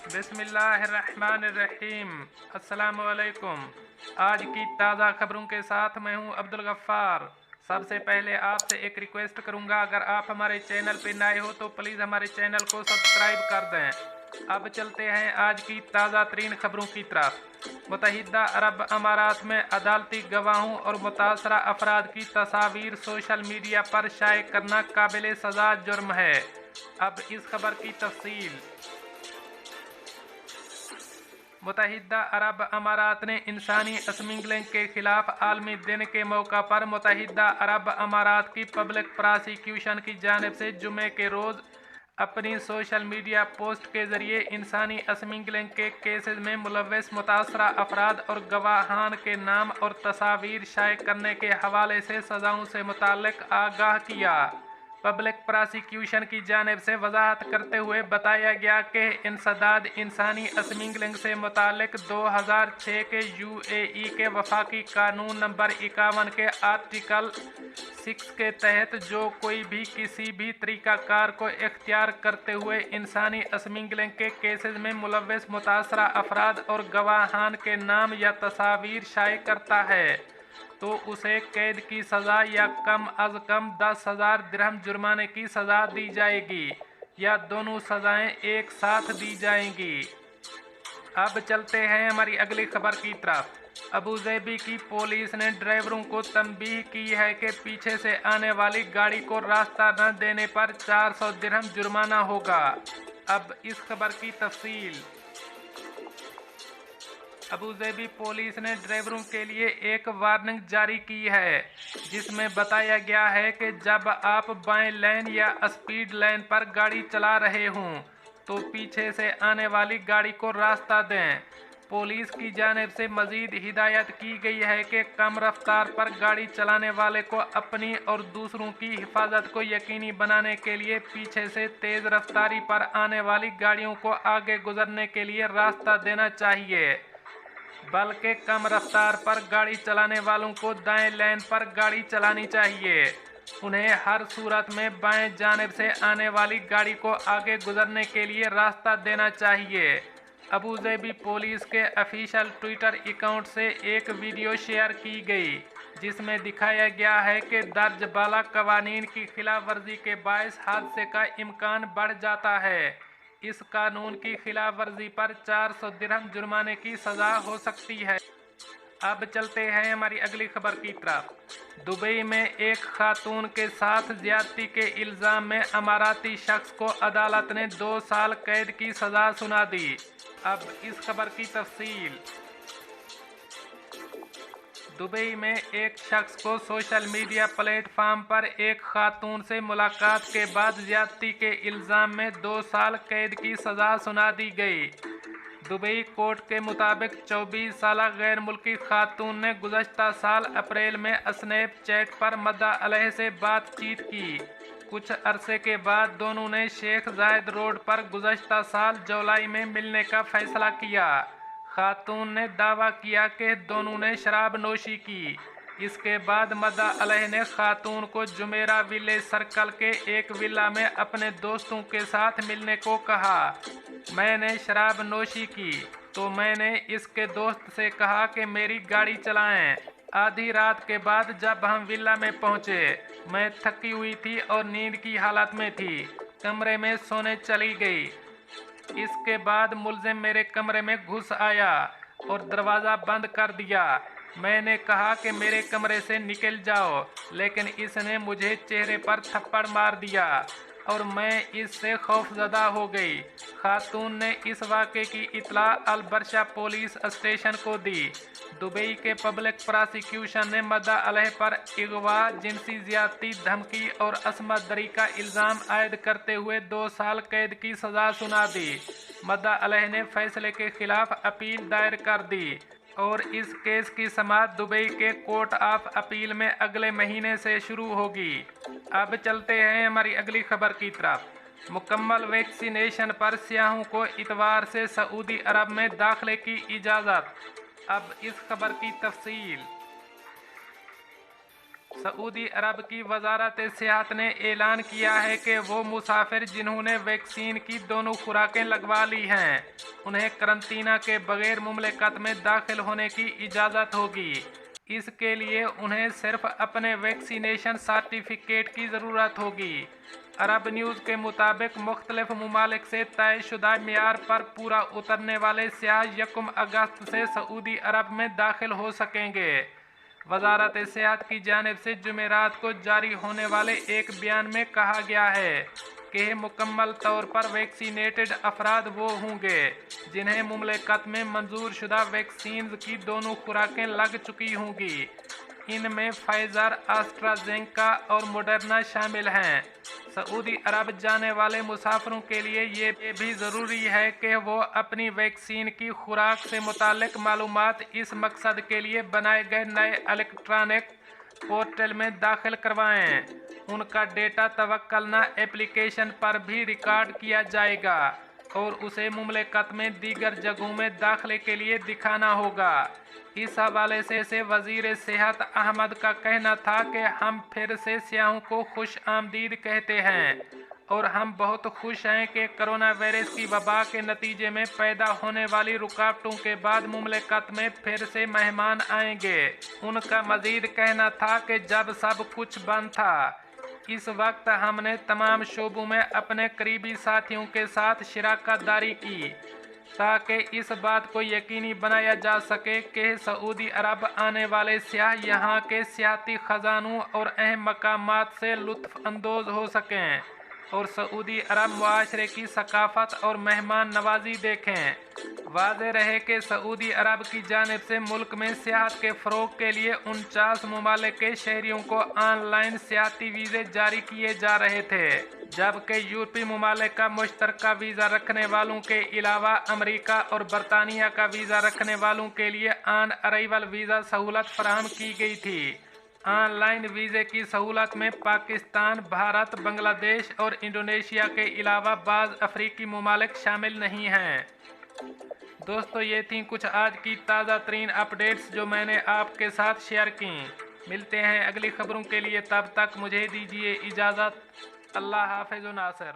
बिस्मिल्लाहिर्रहमानिर्रहीम। अस्सलामुअलैकुम। आज की ताज़ा खबरों के साथ मैं हूं अब्दुल गफ्फार। सबसे पहले आपसे एक रिक्वेस्ट करूंगा, अगर आप हमारे चैनल पे नए हो तो प्लीज़ हमारे चैनल को सब्सक्राइब कर दें। अब चलते हैं आज की ताज़ा तरीन खबरों की तरफ। मुत्तहिदा अरब अमारात में अदालती गवाहों और मुतासरा अफराद की तस्वीर सोशल मीडिया पर शाये करना काबिल सज़ा जुर्म है। अब इस खबर की तफसील। मुत्तहिदा अरब अमारात ने इंसानी स्मगलिंग के खिलाफ आलमी दिन के मौका पर मुत्तहिदा अरब अमारात की पब्लिक प्रोसिक्यूशन की जानिब से जुमे के रोज़ अपनी सोशल मीडिया पोस्ट के ज़रिए इंसानी स्मगलिंग के केसेस में मुलव्वस मुतासरा अफराद और गवाहान के नाम और तस्वीर शाये करने के हवाले से सज़ाओं से मुताल्लिक़ आगाह किया। पब्लिक प्रोसिक्यूशन की जानिब से वजाहत करते हुए बताया गया कि इंसदाद इंसानी स्मगलिंग से मुताल्लिक़ 2006 के UAE के वफाकी कानून नंबर 51 के आर्टिकल 6 के तहत जो कोई भी किसी भी तरीक़ाकार को इख्तियार करते हुए इंसानी स्मगलिंग के केसेस में मुलव्वस मुतासरा अफराद और गवाहान के नाम या तस्वीर शाये करता है तो उसे कैद की सज़ा या कम अज़ कम 10,000 दिरहम जुर्माने की सज़ा दी जाएगी या दोनों सज़ाएं एक साथ दी जाएंगी। अब चलते हैं हमारी अगली खबर की तरफ। अबूज़ेबी की पुलिस ने ड्राइवरों को तंबीह की है कि पीछे से आने वाली गाड़ी को रास्ता न देने पर 400 दिरहम जुर्माना होगा। अब इस खबर की तफसील। अबूज़ेबी पुलिस ने ड्राइवरों के लिए एक वार्निंग जारी की है, जिसमें बताया गया है कि जब आप बाएं लेन या स्पीड लेन पर गाड़ी चला रहे हों तो पीछे से आने वाली गाड़ी को रास्ता दें। पुलिस की जानिब से मज़ीद हिदायत की गई है कि कम रफ्तार पर गाड़ी चलाने वाले को अपनी और दूसरों की हिफाजत को यकीनी बनाने के लिए पीछे से तेज़ रफ्तारी पर आने वाली गाड़ियों को आगे गुजरने के लिए रास्ता देना चाहिए, बल्कि कम रफ्तार पर गाड़ी चलाने वालों को दाएं लेन पर गाड़ी चलानी चाहिए। उन्हें हर सूरत में बाएं जानिब से आने वाली गाड़ी को आगे गुजरने के लिए रास्ता देना चाहिए। अबूज़ेबी पुलिस के ऑफिशियल ट्विटर अकाउंट से एक वीडियो शेयर की गई, जिसमें दिखाया गया है कि दर्ज बाला कवानीन की खिलाफ वर्जी के बायस हादसे का इम्कान बढ़ जाता है। इस कानून की खिलाफ वर्जी पर 400 दिरहम जुर्माने की सज़ा हो सकती है। अब चलते हैं हमारी अगली खबर की तरफ। दुबई में एक खातून के साथ ज्यादती के इल्ज़ाम में अमाराती शख्स को अदालत ने 2 साल कैद की सज़ा सुना दी। अब इस खबर की तफसील। दुबई में एक शख्स को सोशल मीडिया प्लेटफार्म पर एक खातून से मुलाकात के बाद ज्यादती के इल्ज़ाम में 2 साल कैद की सज़ा सुना दी गई। दुबई कोर्ट के मुताबिक 24 साल गैर मुल्की खातून ने गुज़श्ता साल अप्रैल में स्नैपचैट पर मद्दा अलैह से बातचीत की। कुछ अरसे के बाद दोनों ने शेख जायद रोड पर गुज़श्ता साल जुलाई में मिलने का फैसला किया। खातून ने दावा किया कि दोनों ने शराब नोशी की। इसके बाद मद्दा अलैह ने खातून को जुमेरा विलेज सर्कल के एक विला में अपने दोस्तों के साथ मिलने को कहा। मैंने शराब नोशी की तो मैंने इसके दोस्त से कहा कि मेरी गाड़ी चलाएं। आधी रात के बाद जब हम विला में पहुंचे, मैं थकी हुई थी और नींद की हालत में थी। कमरे में सोने चली गई। इसके बाद मुलजिम मेरे कमरे में घुस आया और दरवाज़ा बंद कर दिया। मैंने कहा कि मेरे कमरे से निकल जाओ, लेकिन इसने मुझे चेहरे पर थप्पड़ मार दिया और मैं इससे खौफजदा हो गई। खातून ने इस वाक़े की इत्तला अल-बरशा पुलिस स्टेशन को दी। दुबई के पब्लिक प्रोसिक्यूशन ने मद्दा अलैह पर अगवा, जिनसी ज़्यादती, धमकी और असमत दरी का इल्ज़ाम आयद करते हुए 2 साल कैद की सज़ा सुना दी। मद्दा अलैह ने फैसले के खिलाफ अपील दायर कर दी और इस केस की समाअत दुबई के कोर्ट ऑफ अपील में अगले महीने से शुरू होगी। अब चलते हैं हमारी अगली खबर की तरफ। मुकम्मल वैक्सीनेशन पर सियाहों को इतवार से सऊदी अरब में दाखिले की इजाज़त। अब इस खबर की तफसील। सऊदी अरब की वजारत सेहत ने ऐलान किया है कि वो मुसाफिर जिन्होंने वैक्सीन की दोनों खुराकें लगवा ली हैं उन्हें करंतना के बगैर मुमलिकत में दाखिल होने की इजाज़त होगी। इसके लिए उन्हें सिर्फ अपने वैक्सीनेशन सर्टिफिकेट की ज़रूरत होगी। अरब न्यूज़ के मुताबिक मुख्तलिफ ममालिक से तयशुदा मेयार पर पूरा उतरने वाले सियाह 1 अगस्त से सऊदी अरब में दाखिल हो सकेंगे। वजारत सेहत की जानिब से जुमेरात को जारी होने वाले एक बयान में कहा गया है कि मुकम्मल तौर पर वैक्सीनेटेड अफराद वो होंगे जिन्हें मुमलिकत में मंजूर शुदा वैक्सीन की दोनों खुराकें लग चुकी होंगी। इनमें फाइजर, एस्ट्राजेनेका और मोडर्ना शामिल हैं। सऊदी अरब जाने वाले मुसाफिरों के लिए ये भी ज़रूरी है कि वो अपनी वैक्सीन की खुराक से मुतालिक मालूमात इस मकसद के लिए बनाए गए नए इलेक्ट्रॉनिक पोर्टल में दाखिल करवाएं। उनका डेटा तवक्कलना एप्लीकेशन पर भी रिकॉर्ड किया जाएगा और उसे मुमलिकत में दीगर जगहों में दाखिले के लिए दिखाना होगा। इस हवाले से वजीर सेहत अहमद का कहना था कि हम फिर से सियाहों को खुश आमदीद कहते हैं और हम बहुत खुश हैं कि कोरोना वायरस की वबा के नतीजे में पैदा होने वाली रुकावटों के बाद मुमलिकत में फिर से मेहमान आएंगे। उनका मजीद कहना था कि जब सब कुछ बंद था इस वक्त हमने तमाम शोबों में अपने करीबी साथियों के साथ शराकत दारी की ताकि इस बात को यकीनी बनाया जा सके कि सऊदी अरब आने वाले सियाह यहाँ के सियाती ख़जानों और अहम मकामात से लुत्फ़ अंदोज़ हो सकें और सऊदी अरब मुआशरे की सकाफ़त और मेहमान नवाजी देखें। वाज़ेह रहे कि सऊदी अरब की जानिब से मुल्क में सियाहत के फ़रोग़ के लिए 49 ममालिक के शहरियों को ऑनलाइन सियाती वीज़े जारी किए जा रहे थे, जबकि यूरोपीय ममालिक का मुश्तरका वीज़ा रखने वालों के अलावा अमेरिका और बरतानिया का वीज़ा रखने वालों के लिए ऑन अराइवल वीज़ा सहूलत फराहम की गई थी। ऑनलाइन वीज़े की सहूलत में पाकिस्तान, भारत, बांग्लादेश और इंडोनेशिया के अलावा बाज़ अफ्रीकी ममालिक शामिल नहीं हैं। दोस्तों, ये थी कुछ आज की ताज़ा तरीन अपडेट्स जो मैंने आपके साथ शेयर की। मिलते हैं अगली खबरों के लिए, तब तक मुझे दीजिए इजाज़त। अल्लाह हाफ़िज़ नासिर।